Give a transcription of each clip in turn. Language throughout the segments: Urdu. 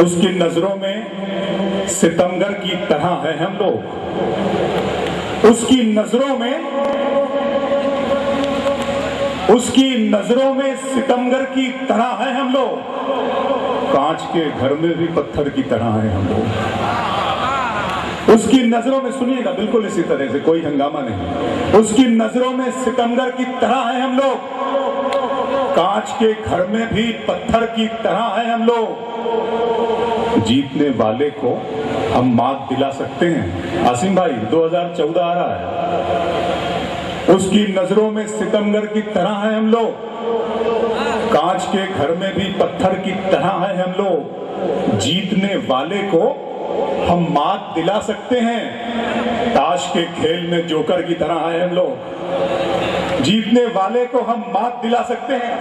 اس کی نظروں میں ستمگر کی طرح ہے ہم لوگ، اس کی نظروں میں ستمگر کی طرح ہے ہم لوگ، کانچ کے گھر میں بھی پتھر کی طرح ہے ہم لوگ۔ اس کی نظروں میں، سنیے گا بالکل اسی طرح سے، کوئی ہنگامہ نہیں، اس کی نظروں میں ستمگر کی طرح ہے ہم لوگ، کانچ کے گھر میں بھی پتھر کی طرح ہے ہم لوگ، جیتنے والے کو ہم مات دلا سکتے ہیں۔ عاصم بھائی 2014 آ رہا ہے، اس کی نظروں میں ستمگر کی طرح ہے ہم لوگ، کانچ کے گھر میں بھی پتھر کی طرح ہے ہم لوگ، جیتنے والے کو ہم مات دلا سکتے ہیں، تاش کے کھیل میں جوکر کی طرح ہے ہم لوگ، جیتنے والے کو ہم مات دلا سکتے ہیں،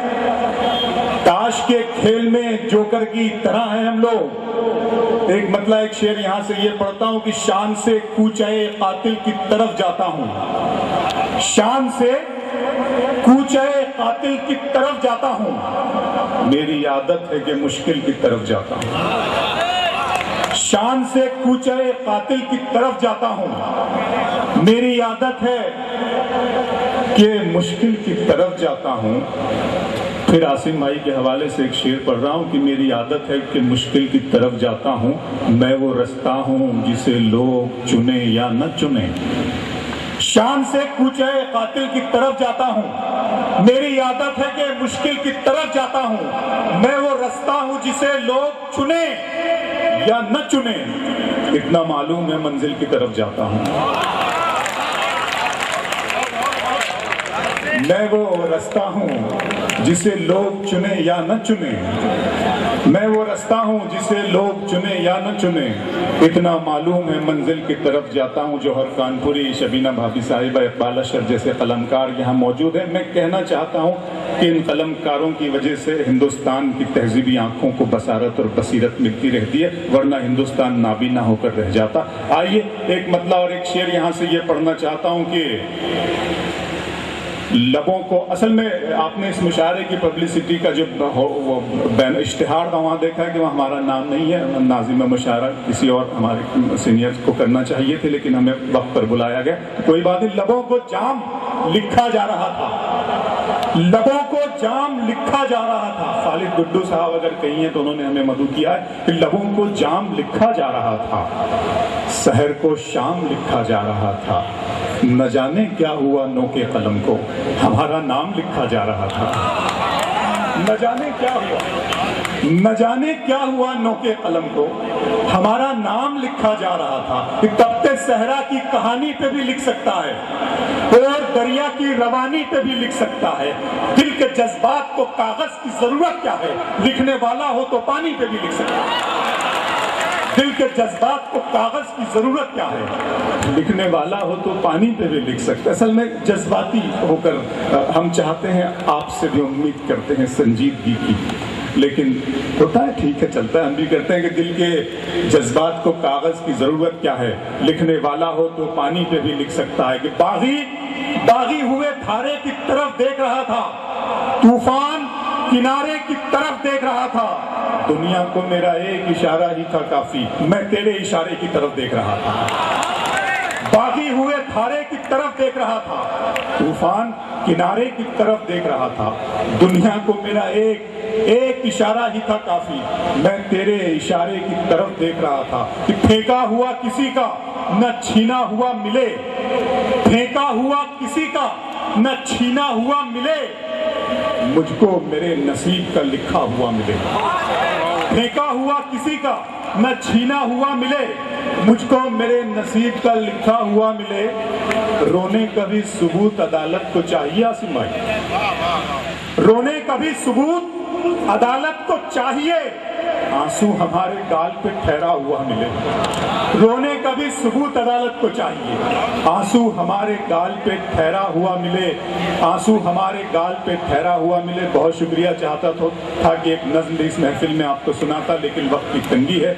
تاش کے کھیل میں جوکر کی طرح ہے ہم لوگ۔ ایک مطلع ایک شعر یہاں سے یہ پڑھتا ہوں کہ شان سے کوچے قاتل کی طرف جاتا ہوں، شان سے کوچے قاتل کی طرف جاتا ہوں، میری عادت ہے کہ مشکل کی طرف جاتا ہوں، شان سے کوچے قاتل کی طرف جاتا ہوں، میری عادت ہے کہ مشکل کی طرف جاتا ہوں۔ پھر عاصم بھائی کے حوالے سے ایک شعر پڑھ رہا ہوں کہ میری عادت ہے کہ مشکل کی طرف جاتا ہوں، میں وہ رستہ ہوں جسے لوگ چنیں یا نہ چنیں، شان سے کوچے قاتل کی طرف جاتا ہوں، میری عادت ہے کہ مشکل کی طرف جاتا ہوں، میں وہ رستہ ہوں جسے لوگ چنیں یا نہ چنیں، اتنا معلوم ہے منزل کی طرف جاتا ہوں، میں وہ رستہ ہوں جسے لوگ چنیں یا نہ چنیں، میں وہ رستہ ہوں جسے لوگ چنیں یا نہ چنیں، اتنا معلوم ہے منزل کی طرف جاتا ہوں۔ جوہر کانپوری، شبینہ بھابھی صاحبہ، اقبال اشرف جیسے قلمکار یہاں موجود ہیں۔ میں کہنا چاہتا ہوں کہ ان قلمکاروں کی وجہ سے ہندوستان کی تہذیبی آنکھوں کو بصارت اور بصیرت ملتی رہتی ہے، ورنہ ہندوستان نابینا ہو کر رہ جاتا۔ آئیے ایک مطلع اور ایک شعر یہاں سے یہ پڑھنا چاہتا ہوں کہ لبوں کو، اصل میں آپ نے اس مشاعرے کی پبلسٹی کا جو اشتہار تھا وہاں دیکھا ہے کہ وہ ہمارا نام نہیں ہے، ناظم مشاعرہ کسی اور ہمارے سینئرز کو کرنا چاہیے تھے، لیکن ہمیں وقت پر بلایا گیا، کوئی بات نہیں۔ لبوں کو جام لکھا جا رہا تھا، لبوں کو جام لکھا جا رہا تھا، خالد گڈو صاحب اگر کہیں ہیں تو انہوں نے ہمیں مدعو کیا ہے کہ لبوں کو جام لکھا جا رہا تھا، سحر کو شام لکھا جا رہا تھا، نہ جانے کیا ہوا نو کے قلم کو، ہمارا نام لکھا جا رہا تھا، نہ جانے کیا ہوا، نہ جانے کیا ہوا نو کے قلم کو، ہمارا نام لکھا جا رہا تھا۔ تبت صحرا کی کہانی پہ بھی لکھ سکتا ہے اور دریا کی روانی پہ بھی لکھ سکتا ہے، دل کے جذبات کو کاغذ کی ضرورت کیا ہے، لکھنے والا ہو تو پانی پہ بھی لکھ سکتا ہے، دل کے جذبات کو کاغذ کی ضرورت کیا ہے، لکھنے والا ہو تو پانی پہ بھی لکھ سکتا ہے۔ اصل میں جذباتی ہو کر ہم چاہتے ہیں، آپ سے بھی امید کرتے ہیں سنجیدگی کی، لیکن ہوتا ہے ٹھیک ہے، چلتا ہے، ہم بھی کرتے ہیں کہ دل کے جذبات کو کاغذ کی ضرورت کیا ہے، لکھنے والا ہو تو پانی پہ بھی لکھ سکتا ہے کہ باغی ہوئے دھارے کی طرف دیکھ رہا تھا، طوفان کنارے کی طرف دیکھ رہا تھا، دنیا کو میرا ایک اشارہ ہی تھا کافی، میں تیرے اشارے کی طرف دیکھ رہا تھا، باغی ہوئے دھارے کی طرف دیکھ رہا تھا، طوفان کنارے کی طرف دیکھ رہا تھا، دنیا کو میرا ایک اشارہ ہی تھا کافی، میں تیرے اشارے کی طرف دیکھ رہا تھا، کہ پھینکا ہوا کسی کا نہ چھینا ہوا ملے، پھینکا ہوا کسی کا نہ چھینا ہوا ملے، مجھ کو میرے نصیب کا لکھا ہوا ملے، پھینکا ہوا کسی کا نہ چھینا ہوا ملے، مجھ کو میرے نصیب کا لکھا ہوا ملے، رونے کا بھی ثبوت عدالت کو چاہیے عاصم بھائی، رونے کا بھی ثبوت عدالت کو چاہیے، آنسو ہمارے گال پہ ٹھہرا ہوا ملے، رونے کا بھی ثبوت عدالت کو چاہیے، آنسو ہمارے گال پہ ٹھہرا ہوا ملے، آنسو ہمارے گال پہ ٹھہرا ہوا ملے۔ بہت شکریہ، چاہتا تھا کہ ایک نظم اس محفل میں آپ کو سناتا، لیکن وقت کی تنگی ہے۔